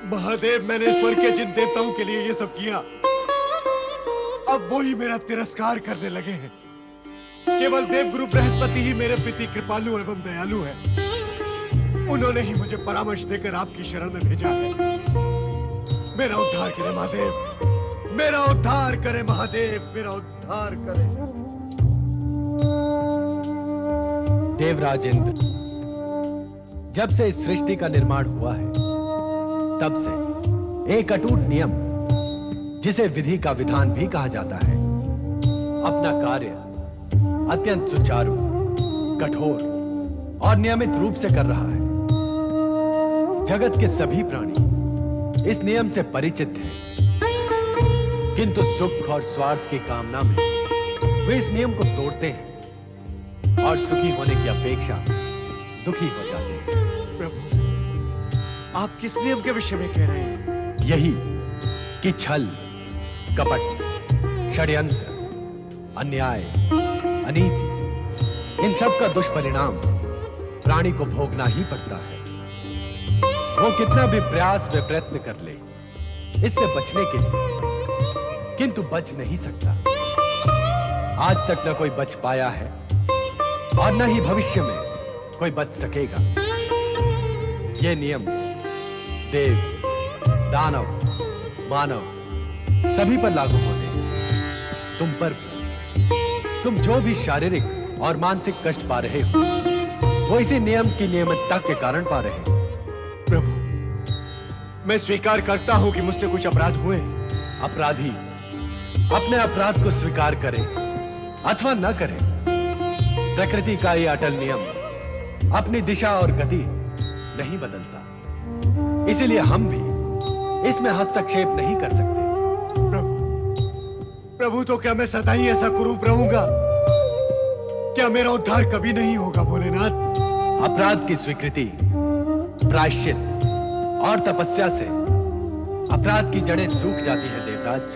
महादेव, मैंने स्वर्ग के जिन देवताओं के लिए ये सब किया, अब वो ही मेरा तिरस्कार करने लगे हैं। केवल देवगुरु बृहस्पति ही मेरे प्रति कृपालु एवं दयालु है। उन्होंने ही मुझे परामर्श देकर आपकी शरण में भेजा है। मेरा उद्धार करे महादेव, मेरा उद्धार करे महादेव, मेरा उद्धार करे। देवराज इंद्र, जब से इस सृष्टि का निर्माण हुआ है, तब से एक अटूट नियम, जिसे विधि का विधान भी कहा जाता है, अपना कार्य अत्यंत सुचारू, कठोर और नियमित रूप से कर रहा है। जगत के सभी प्राणी इस नियम से परिचित हैं, किंतु सुख और स्वार्थ की कामना में वे इस नियम को तोड़ते हैं और सुखी होने की अपेक्षा दुखी हो जाते हैं। प्रभु, आप किस नियम के विषय में कह रहे हैं? यही कि छल, कपट, षड्यंत्र, अन्याय, अनीति, इन सब का दुष्परिणाम प्राणी को भोगना ही पड़ता है। वो कितना भी प्रयास व प्रयत्न कर ले इससे बचने के लिए, किंतु बच नहीं सकता। आज तक न कोई बच पाया है और न ही भविष्य में कोई बच सकेगा। ये नियम देव, दानव, मानव सभी पर लागू होते हैं। तुम पर भी। तुम जो भी शारीरिक और मानसिक कष्ट पा रहे हो, वो इसी नियम की नियमितता के कारण पा रहे हैं। प्रभु, मैं स्वीकार करता हूं कि मुझसे कुछ अपराध हुए। अपराधी अपने अपराध को स्वीकार करे अथवा न करे, प्रकृति का ये अटल नियम अपनी दिशा और गति नहीं बदलता। इसीलिए हम भी इसमें हस्तक्षेप नहीं कर सकते। प्रभु, तो क्या मैं सदा ही ऐसा कुरूप रहूंगा? क्या मेरा उद्धार कभी नहीं होगा भोलेनाथ? अपराध की स्वीकृति, प्रायश्चित और तपस्या से अपराध की जड़ें सूख जाती है देवराज।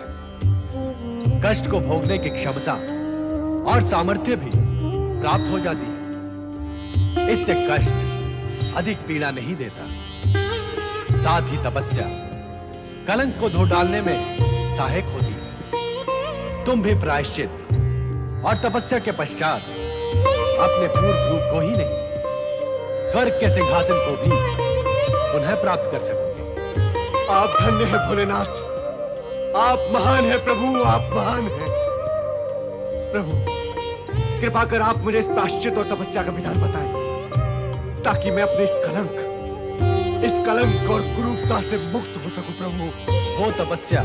कष्ट को भोगने की क्षमता और सामर्थ्य भी प्राप्त हो जाती है। इससे कष्ट अधिक पीड़ा नहीं देता। साथ ही तपस्या कलंक को धो डालने में सहायक होती है। तुम भी प्रायश्चित और तपस्या के पश्चात अपने पूर्व रूप को ही नहीं, स्वर्ग के सिंहासन को भी पुनः प्राप्त कर सकोगे। आप धन्य हैं भोलेनाथ, आप महान हैं प्रभु, आप महान हैं। प्रभु, कृपा कर आप मुझे इस प्रायश्चित और तपस्या का विधान बताएं, ताकि मैं अपने इस कलंक और कुरूपता से मुक्त हो सकूं। प्रभु, वो तपस्या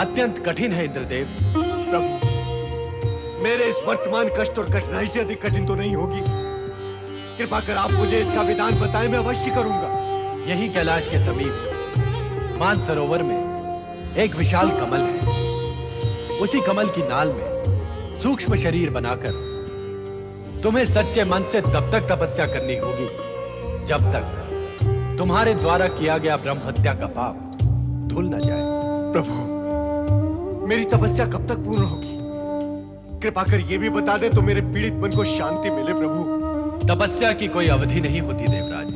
अत्यंत कठिन है इंद्रदेव। प्रभु, मेरे इस वर्तमान कष्ट और कठिनाई से अधिक कठिन तो नहीं होगी। कृपा कर आप मुझे इसका विधान बताएं, मैं अवश्य करूंगा। यही कैलाश के समीप मानसरोवर में एक विशाल कमल है। उसी कमल की नाल में सूक्ष्म शरीर बनाकर तुम्हें सच्चे मन से तब तक तपस्या करनी होगी जब तक तुम्हारे द्वारा किया गया ब्रह्म हत्या का पाप धुल न जाए। प्रभु, मेरी तपस्या कब तक पूर्ण होगी? कृपा कर ये भी बता दे तो मेरे पीड़ित मन को शांति मिले। प्रभु, तपस्या की कोई अवधि नहीं होती देवराज।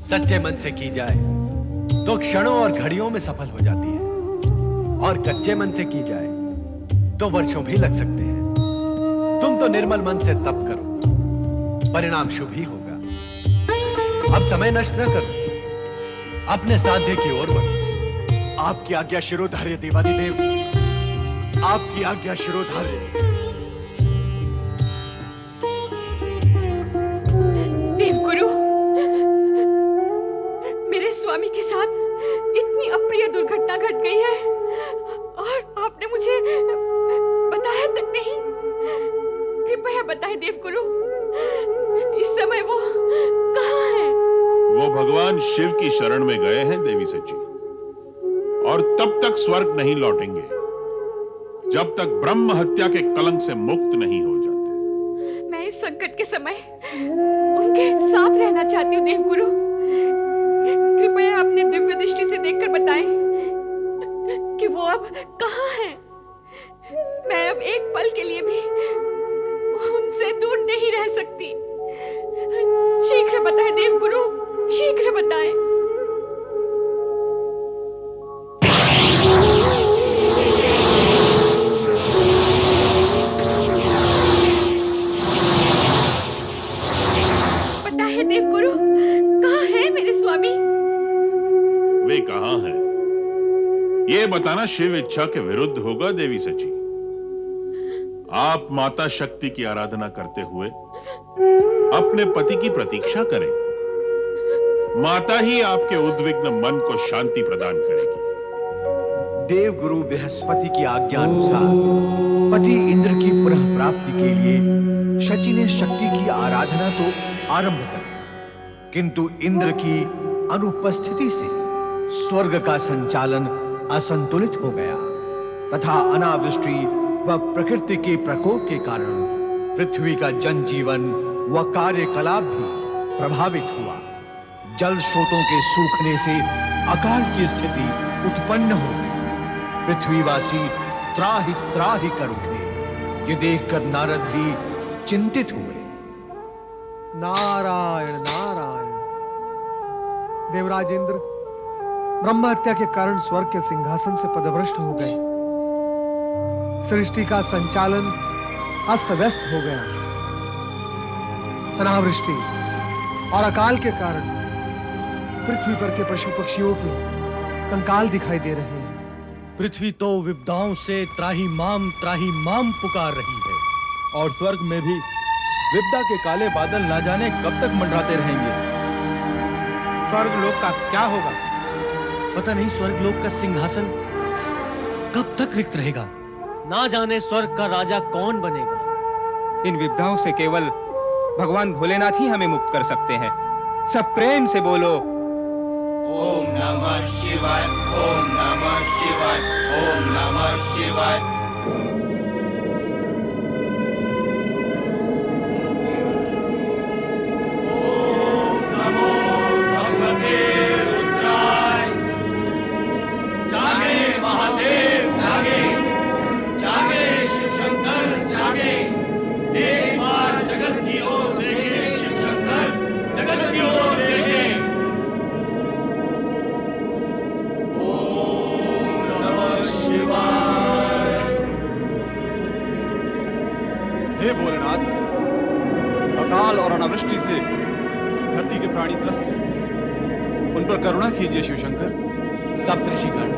सच्चे मन से की जाए तो क्षणों और घड़ियों में सफल हो जाती है, और कच्चे मन से की जाए तो वर्षों भी लग सकते हैं। तुम तो निर्मल मन से तप करो, परिणाम शुभ ही होगा। अब समय नष्ट न करो, अपने साध्य की ओर बढ़ो। आपकी आज्ञा शिरोधार्य देवाधिदेव, आपकी आज्ञा शिरोधार्य। देवगुरु, मेरे स्वामी के साथ इतनी अप्रिय दुर्घटना घट गई है और आपने मुझे बताया तक नहीं। कृपया बताएं देवगुरु, इस समय वो कहाँ है? वो भगवान शिव की शरण में गए हैं देवी सच्ची, और तब तक स्वर्ग नहीं लौटेंगे जब तक ब्रह्म हत्या के कलंक से मुक्त नहीं हो जाते। मैं इस संकट के समय उनके साथ रहना चाहती हूँ देवगुरु। कृपया अपने दिव्य दृष्टि से देखकर बताएं कि वो अब कहाँ हैं। मैं अब एक पल के लिए भी उनसे दूर नहीं रह सकती। शीघ्र बताएं देवगुरु, शीघ्र बताएं। वे कहां हैं? ये बताना शिव इच्छा के विरुद्ध होगा देवी सची। आप माता शक्ति की आराधना करते हुए अपने पति की प्रतीक्षा करें। माता ही आपके उद्विग्न मन को शांति प्रदान करेगी। देवगुरु बृहस्पति की आज्ञा अनुसार पति इंद्र की पुनः प्राप्ति के लिए शची ने शक्ति की आराधना तो आरंभ कर दी, किंतु इंद्र की अनुपस्थिति से स्वर्ग का संचालन असंतुलित हो गया तथा अनावृष्टि व प्रकृति के प्रकोप के कारण पृथ्वी का जनजीवन व कार्यकलाप भी प्रभावित हुआ। जल स्रोतों के सूखने से अकाल की स्थिति उत्पन्न हो गई। पृथ्वीवासी त्राहि कर उठे। ये देखकर नारद भी चिंतित हुए। नारायण नारायण। देवराज इंद्र ब्रह्म हत्या के कारण स्वर्ग के सिंहासन से पदभ्रष्ट हो गए। सृष्टि का संचालन अस्त व्यस्त हो गया। अनावृष्टि और अकाल के कारण पृथ्वी पर के पशु पक्षियों के कंकाल दिखाई दे रहे हैं। पृथ्वी तो विपदाओं से त्राही माम पुकार रही है, और स्वर्ग में भी विपदा के काले बादल ना जाने कब तक मंडराते रहेंगे। स्वर्ग लोक का क्या होगा? पता नहीं स्वर्ग लोक का सिंहासन कब तक रिक्त रहेगा। ना जाने स्वर्ग का राजा कौन बनेगा। इन विपदाओं से केवल भगवान भोलेनाथ ही हमें मुक्त कर सकते हैं। सब प्रेम से बोलो ओम नमः शिवाय, ओम नमः शिवाय, ओम नमः शिवाय। ओम नमो भगवते रुद्राय। जागे महादेव जागे, जागे शिव शंकर जागे। एक बार जगत की ओर देखे शिव शंकर, जगत की ओर देखे। हे भोलेनाथ, अकाल और अनावृष्टि से धरती के प्राणी त्रस्त हैं। उन पर करुणा कीजिए शिवशंकर। सप्तऋषिगण,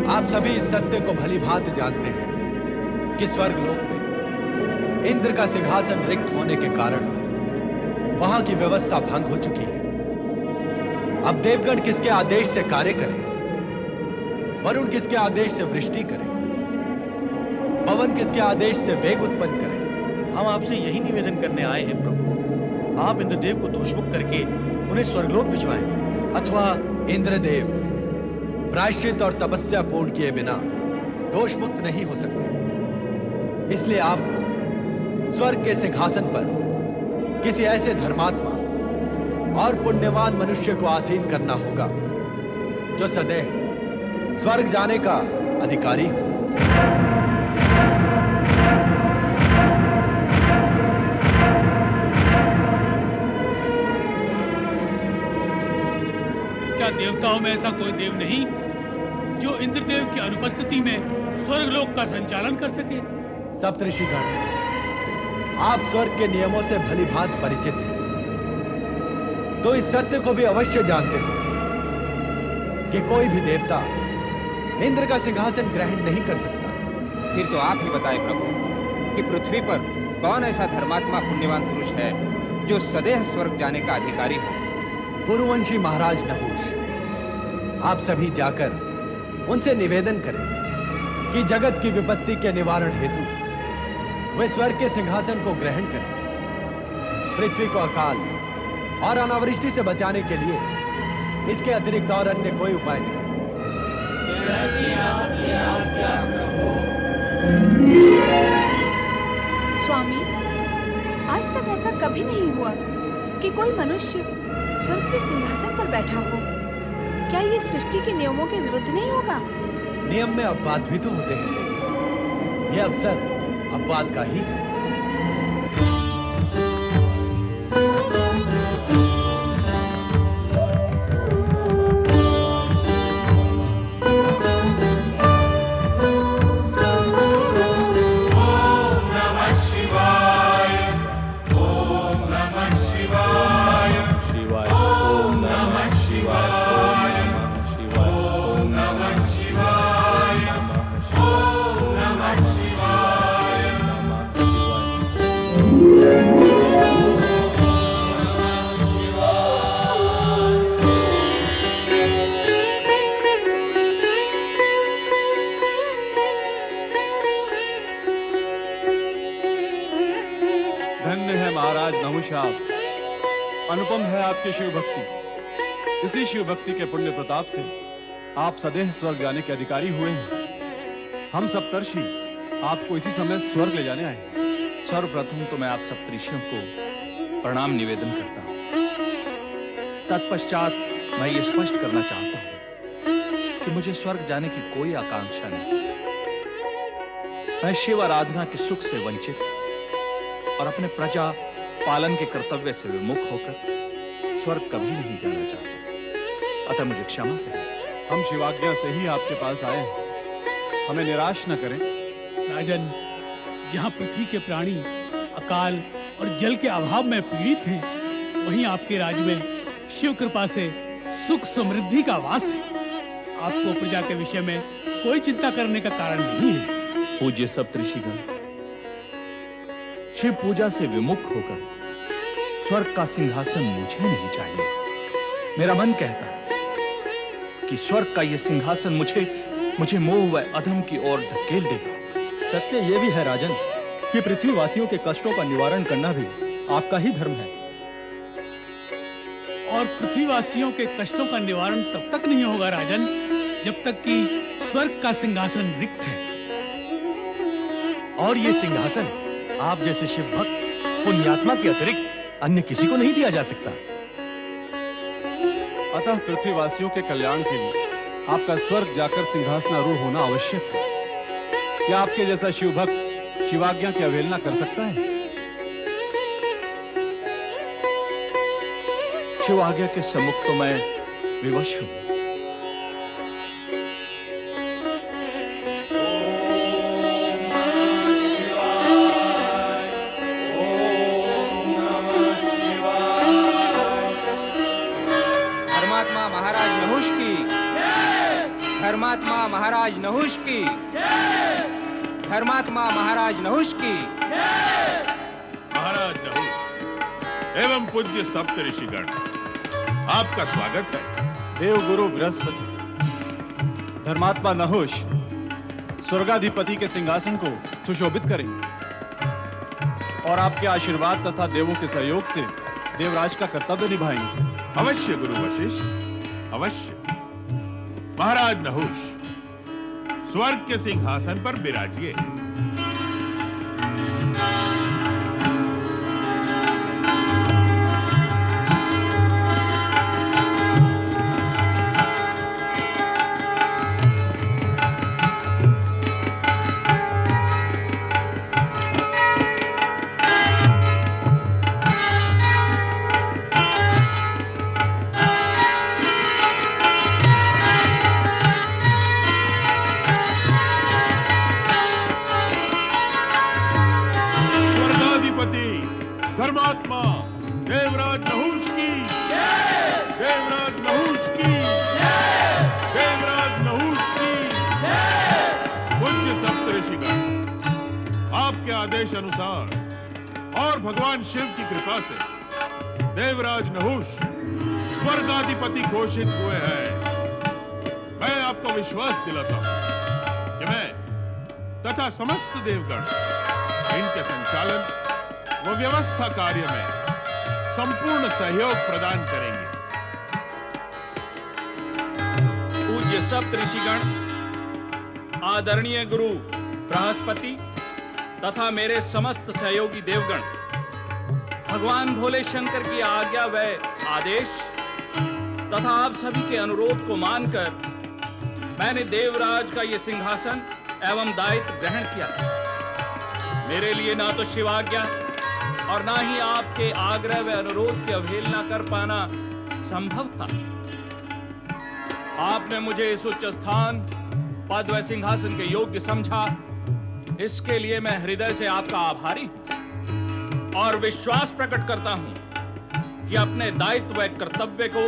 आप सभी इस सत्य को भली भांति जानते हैं कि स्वर्ग लोक में इंद्र का सिंहासन रिक्त होने के कारण वहां की व्यवस्था भंग हो चुकी है। अब देवगण किसके आदेश से कार्य करें? वरुण किसके आदेश से वृष्टि करे? पवन किसके आदेश से वेग उत्पन्न करे? हम आपसे यही निवेदन करने आए हैं प्रभु। आप इंद्रदेव को दोषमुक्त करके उन्हें स्वर्गलोक भिजवाएं, अथवा इंद्रदेव प्रायश्चित और तपस्या पूर्ण किए बिना दोषमुक्त नहीं हो सकते। इसलिए आपको स्वर्ग के सिंहासन पर किसी ऐसे धर्मात्मा और पुण्यवान मनुष्य को आसीन करना होगा जो सदैव स्वर्ग जाने का अधिकारी हो। क्या देवताओं में ऐसा कोई देव नहीं जो इंद्रदेव की अनुपस्थिति में स्वर्गलोक का संचालन कर सके? सप्तऋषिगण, आप स्वर्ग के नियमों से भली भांति परिचित हैं, तो इस सत्य को भी अवश्य जानते हो कि कोई भी देवता इंद्र का सिंहासन ग्रहण नहीं कर सकता। फिर तो आप ही बताएं प्रभु कि पृथ्वी पर कौन ऐसा धर्मात्मा पुण्यवान पुरुष है जो सदैव स्वर्ग जाने का अधिकारी हो। गुरुवंशी महाराज नहुष, आप सभी जाकर उनसे निवेदन करें कि जगत की विपत्ति के निवारण हेतु वे स्वर्ग के सिंहासन को ग्रहण करें। पृथ्वी को अकाल और अनावृष्टि से बचाने के लिए इसके अतिरिक्त और अन्य कोई उपाय नहीं। स्वामी, आज तक ऐसा कभी नहीं हुआ कि कोई मनुष्य स्वर्ग के सिंहासन पर बैठा हो। क्या ये सृष्टि के नियमों के विरुद्ध नहीं होगा? नियम में अपवाद भी तो होते हैं देवी। ये अवसर अपवाद का ही है। शिवाय, ओम नमः शिवाय, ओम की शिव भक्ति, इसी शिव भक्ति के पुण्य प्रताप से आप सदैव स्वर्ग जाने के अधिकारी हुए हैं। हम सप्तर्षि आपको इसी समय स्वर्ग ले जाने आए। सर्वप्रथम तो मैं आप सप्तऋषियों को प्रणाम निवेदन करता हूं। तत्पश्चात मैं ये स्पष्ट करना चाहता हूं कि मुझे स्वर्ग जाने की कोई आकांक्षा नहीं। मैं शिव आराधना के सुख से वंचित और अपने प्रजा पालन के कर्तव्य से विमुख होकर स्वर्ग कभी नहीं जाना चाहता। अतः मुझे क्षमा करें। हम शिवाज्ञा से ही आपके पास आए हैं, हमें निराश न करें। राजन, जहाँ पृथ्वी के प्राणी अकाल और जल के अभाव में पीड़ित हैं, वहीं आपके राज्य में शिव कृपा से सुख समृद्धि का वास है। आपको प्रजा के विषय में कोई चिंता करने का कारण नहीं है। पूज्य सप्तऋषिगण, शिव पूजा से विमुख होकर स्वर्ग का सिंहासन मुझे नहीं चाहिए। मेरा मन कहता है कि स्वर्ग का यह सिंहासन मुझे मोह व अधम की ओर धकेल देगा। सत्य ये भी है राजन कि पृथ्वीवासियों के कष्टों का निवारण करना भी आपका ही धर्म है। और पृथ्वीवासियों के कष्टों का निवारण तब तक नहीं होगा राजन, जब तक कि स्वर्ग का सिंहासन रिक्त है। और ये सिंहासन आप जैसे शिव भक्त पुण्यात्मा के अतिरिक्त अन्य किसी को नहीं दिया जा सकता। अतः पृथ्वीवासियों के कल्याण के लिए आपका स्वर्ग जाकर सिंहासनारूढ़ होना आवश्यक है। क्या आपके जैसा शिव भक्त शिवाज्ञा की अवहेलना कर सकता है? शिव आज्ञा के सम्मुख तो मैं विवश हूं। धर्मात्मा महाराज नहुष की, धर्मात्मा महाराज नहुष की, धर्मात्मा महाराज नहुष की। महाराज नहुष एवं पूज्य सप्तऋषिगण, आपका स्वागत है। देव गुरु बृहस्पति, धर्मात्मा नहुष स्वर्गाधिपति के सिंहासन को सुशोभित करें और आपके आशीर्वाद तथा देवों के सहयोग से देवराज का कर्तव्य निभाएंगे। अवश्य गुरु वशिष्ठ, अवश्य। महाराज नहुष, स्वर्ग के सिंहासन पर विराजिए। धर्मात्मा देवराज नहुष की, देवराज नहुष की, देवराज नहुष की। पूज्य सप्तऋषिगण, आपके आदेश अनुसार और भगवान शिव की कृपा से देवराज नहुष स्वर्गाधिपति घोषित हुए हैं। मैं आपको विश्वास दिलाता हूं कि मैं तथा समस्त देवगण इनके संचालन वो व्यवस्था कार्य में संपूर्ण सहयोग प्रदान करेंगे। पूज्य सप्तऋषिगण, आदरणीय गुरु बृहस्पति तथा मेरे समस्त सहयोगी देवगण, भगवान भोले शंकर की आज्ञा व आदेश तथा आप सभी के अनुरोध को मानकर मैंने देवराज का यह सिंहासन एवं दायित्व ग्रहण किया। मेरे लिए ना तो शिवाज्ञा और ना ही आपके आग्रह व अनुरोध की अवहेलना कर पाना संभव था। आपने मुझे इस उच्च स्थान, पद व सिंहासन के योग्य समझा, इसके लिए मैं हृदय से आपका आभारी हूं और विश्वास प्रकट करता हूं कि अपने दायित्व व कर्तव्य को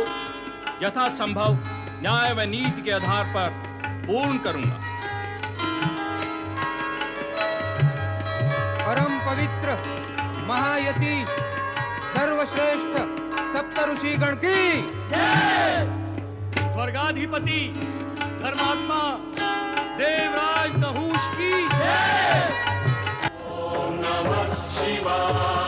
यथासंभव न्याय व नीति के आधार पर पूर्ण करूंगा। परम पवित्र महायति सर्वश्रेष्ठ सप्तऋषिगण की, स्वर्गाधिपति धर्मात्मा देवराज नहुष की। ओम नमः शिवाय।